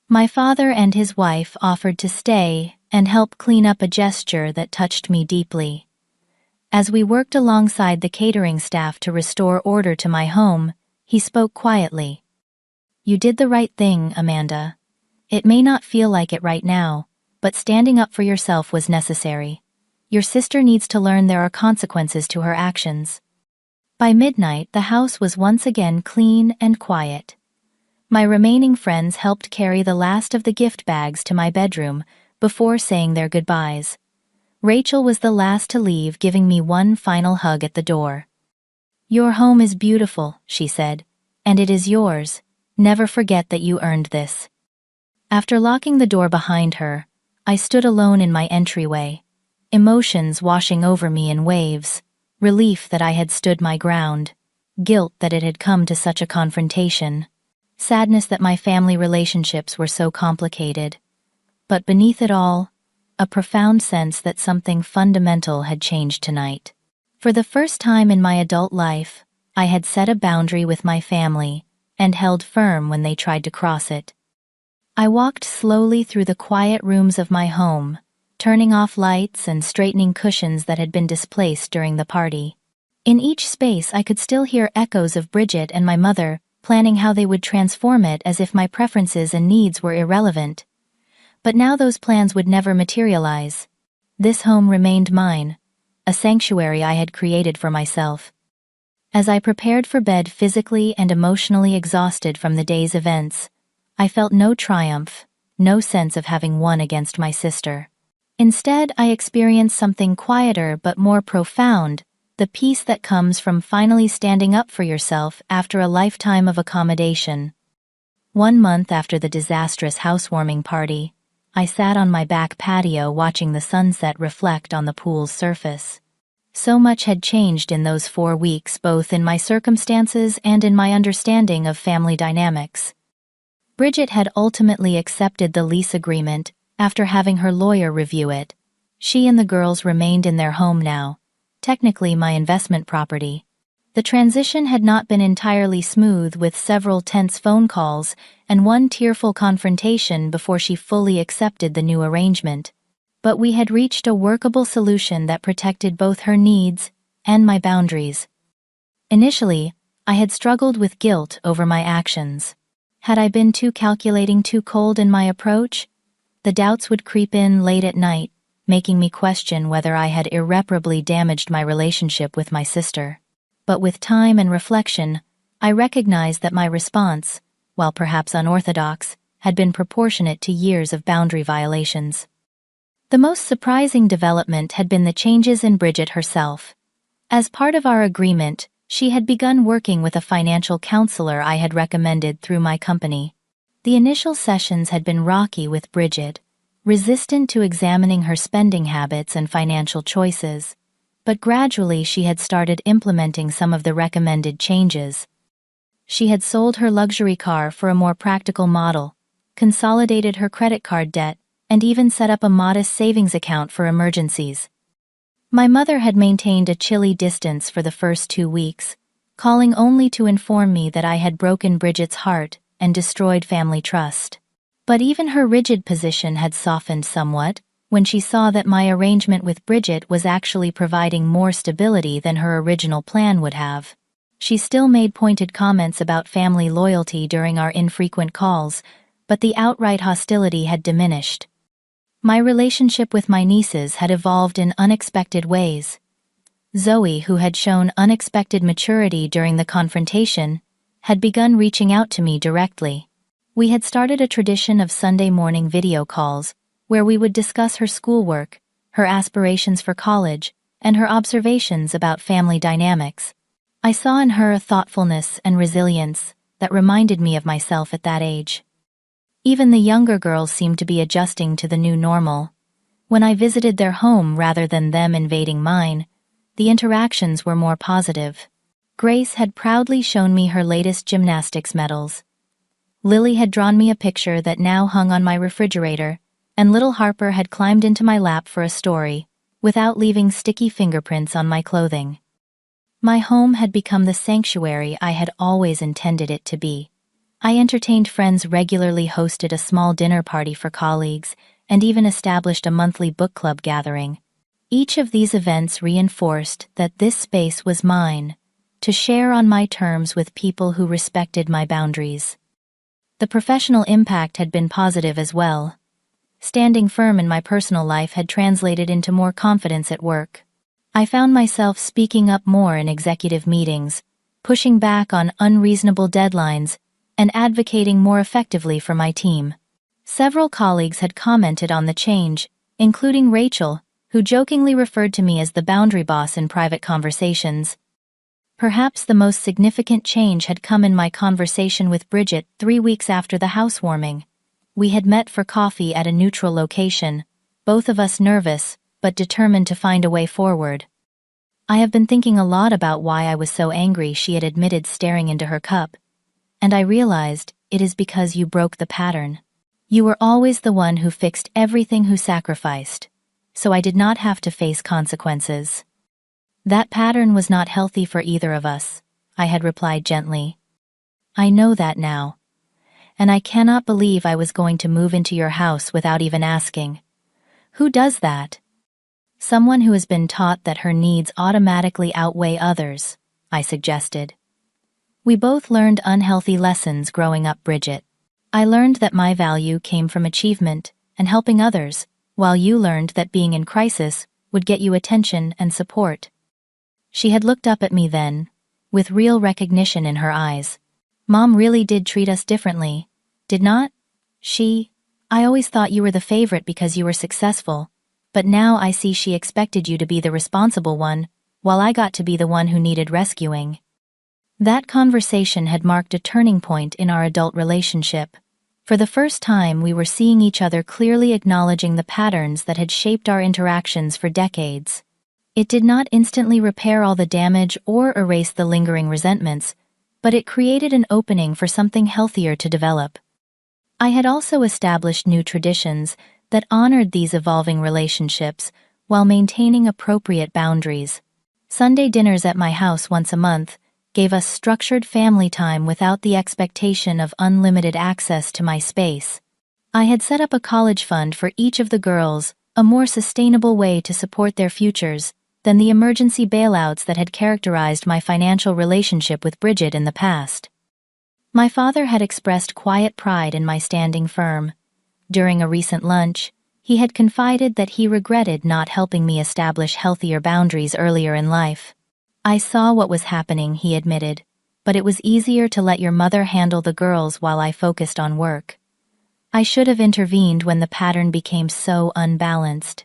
My father and his wife offered to stay and help clean up, a gesture that touched me deeply. As we worked alongside the catering staff to restore order to my home, he spoke quietly. "You did the right thing, Amanda. It may not feel like it right now, but standing up for yourself was necessary. Your sister needs to learn there are consequences to her actions." By midnight, the house was once again clean and quiet. My remaining friends helped carry the last of the gift bags to my bedroom before saying their goodbyes. Rachel was the last to leave, giving me one final hug at the door. "Your home is beautiful," she said, "and it is yours. Never forget that you earned this." After locking the door behind her, I stood alone in my entryway, emotions washing over me in waves. Relief that I had stood my ground, guilt that it had come to such a confrontation, sadness that my family relationships were so complicated. But beneath it all, a profound sense that something fundamental had changed tonight. For the first time in my adult life, I had set a boundary with my family and held firm when they tried to cross it. I walked slowly through the quiet rooms of my home, turning off lights and straightening cushions that had been displaced during the party. In each space I could still hear echoes of Bridget and my mother planning how they would transform it, as if my preferences and needs were irrelevant. But now those plans would never materialize. This home remained mine, a sanctuary I had created for myself. As I prepared for bed, physically and emotionally exhausted from the day's events, I felt no triumph, no sense of having won against my sister. Instead, I experienced something quieter but more profound, the peace that comes from finally standing up for yourself after a lifetime of accommodation. 1 month after the disastrous housewarming party, I sat on my back patio watching the sunset reflect on the pool's surface. So much had changed in those 4 weeks, both in my circumstances and in my understanding of family dynamics. Bridget had ultimately accepted the lease agreement after having her lawyer review it. She and the girls remained in their home now, technically my investment property. The transition had not been entirely smooth, with several tense phone calls and one tearful confrontation before she fully accepted the new arrangement. But we had reached a workable solution that protected both her needs and my boundaries. Initially, I had struggled with guilt over my actions. Had I been too calculating, too cold in my approach? The doubts would creep in late at night, making me question whether I had irreparably damaged my relationship with my sister. But with time and reflection, I recognized that my response, while perhaps unorthodox, had been proportionate to years of boundary violations. The most surprising development had been the changes in Bridget herself. As part of our agreement, she had begun working with a financial counselor I had recommended through my company. The initial sessions had been rocky, with Bridget resistant to examining her spending habits and financial choices, but gradually she had started implementing some of the recommended changes. She had sold her luxury car for a more practical model, consolidated her credit card debt, and even set up a modest savings account for emergencies. My mother had maintained a chilly distance for the first 2 weeks, calling only to inform me that I had broken Bridget's heart and destroyed family trust. But even her rigid position had softened somewhat when she saw that my arrangement with Bridget was actually providing more stability than her original plan would have. She still made pointed comments about family loyalty during our infrequent calls, but the outright hostility had diminished. My relationship with my nieces had evolved in unexpected ways. Zoe, who had shown unexpected maturity during the confrontation, had begun reaching out to me directly. We had started a tradition of Sunday morning video calls, where we would discuss her schoolwork, her aspirations for college, and her observations about family dynamics. I saw in her a thoughtfulness and resilience that reminded me of myself at that age. Even the younger girls seemed to be adjusting to the new normal. When I visited their home rather than them invading mine, the interactions were more positive. Grace had proudly shown me her latest gymnastics medals. Lily had drawn me a picture that now hung on my refrigerator, and little Harper had climbed into my lap for a story, without leaving sticky fingerprints on my clothing. My home had become the sanctuary I had always intended it to be. I entertained friends regularly, hosted a small dinner party for colleagues, and even established a monthly book club gathering. Each of these events reinforced that this space was mine, to share on my terms with people who respected my boundaries. The professional impact had been positive as well. Standing firm in my personal life had translated into more confidence at work. I found myself speaking up more in executive meetings, pushing back on unreasonable deadlines, and advocating more effectively for my team. Several colleagues had commented on the change, including Rachel, who jokingly referred to me as the boundary boss in private conversations. Perhaps the most significant change had come in my conversation with Bridget 3 weeks after the housewarming. We had met for coffee at a neutral location, both of us nervous, but determined to find a way forward. "I have been thinking a lot about why I was so angry," she had admitted, staring into her cup. "And I realized it is because you broke the pattern. You were always the one who fixed everything, who sacrificed, so I did not have to face consequences. That pattern was not healthy for either of us," I had replied gently. "I know that now. And I cannot believe I was going to move into your house without even asking. Who does that?" "Someone who has been taught that her needs automatically outweigh others," I suggested. "We both learned unhealthy lessons growing up, Bridget. I learned that my value came from achievement and helping others, while you learned that being in crisis would get you attention and support." She had looked up at me then, with real recognition in her eyes. "Mom really did treat us differently, did not she? I always thought you were the favorite because you were successful, but now I see she expected you to be the responsible one, while I got to be the one who needed rescuing." That conversation had marked a turning point in our adult relationship. For the first time, we were seeing each other clearly, acknowledging the patterns that had shaped our interactions for decades. It did not instantly repair all the damage or erase the lingering resentments, but it created an opening for something healthier to develop. I had also established new traditions that honored these evolving relationships while maintaining appropriate boundaries. Sunday dinners at my house once a month gave us structured family time without the expectation of unlimited access to my space. I had set up a college fund for each of the girls, a more sustainable way to support their futures than the emergency bailouts that had characterized my financial relationship with Bridget in the past. My father had expressed quiet pride in my standing firm. During a recent lunch, he had confided that he regretted not helping me establish healthier boundaries earlier in life. "I saw what was happening," he admitted, "but it was easier to let your mother handle the girls while I focused on work. I should have intervened when the pattern became so unbalanced."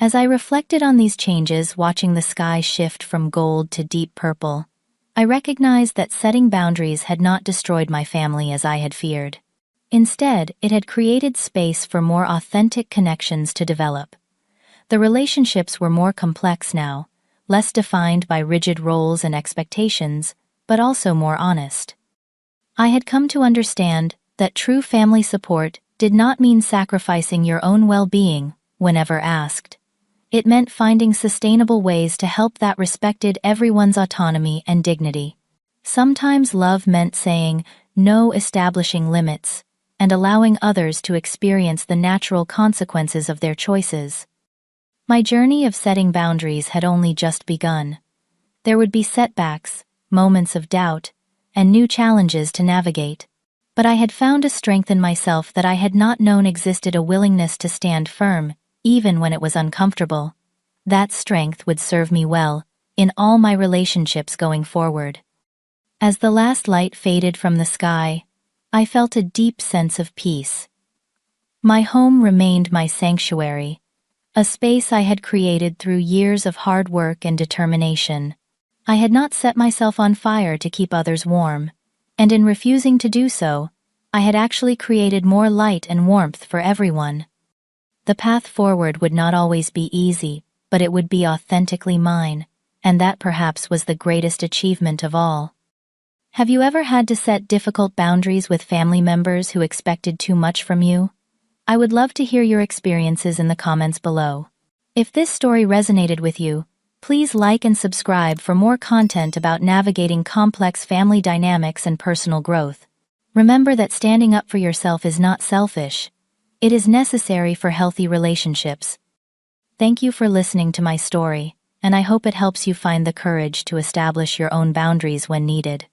As I reflected on these changes, watching the sky shift from gold to deep purple, I recognized that setting boundaries had not destroyed my family as I had feared. Instead, it had created space for more authentic connections to develop. The relationships were more complex now, less defined by rigid roles and expectations, but also more honest. I had come to understand that true family support did not mean sacrificing your own well-being whenever asked. It meant finding sustainable ways to help that respected everyone's autonomy and dignity. Sometimes love meant saying no, establishing limits, and allowing others to experience the natural consequences of their choices. My journey of setting boundaries had only just begun. There would be setbacks, moments of doubt, and new challenges to navigate. But I had found a strength in myself that I had not known existed, a willingness to stand firm, even when it was uncomfortable. That strength would serve me well in all my relationships going forward. As the last light faded from the sky, I felt a deep sense of peace. My home remained my sanctuary, a space I had created through years of hard work and determination. I had not set myself on fire to keep others warm, and in refusing to do so, I had actually created more light and warmth for everyone. The path forward would not always be easy, but it would be authentically mine, and that perhaps was the greatest achievement of all. Have you ever had to set difficult boundaries with family members who expected too much from you? I would love to hear your experiences in the comments below. If this story resonated with you, please like and subscribe for more content about navigating complex family dynamics and personal growth. Remember that standing up for yourself is not selfish. It is necessary for healthy relationships. Thank you for listening to my story, and I hope it helps you find the courage to establish your own boundaries when needed.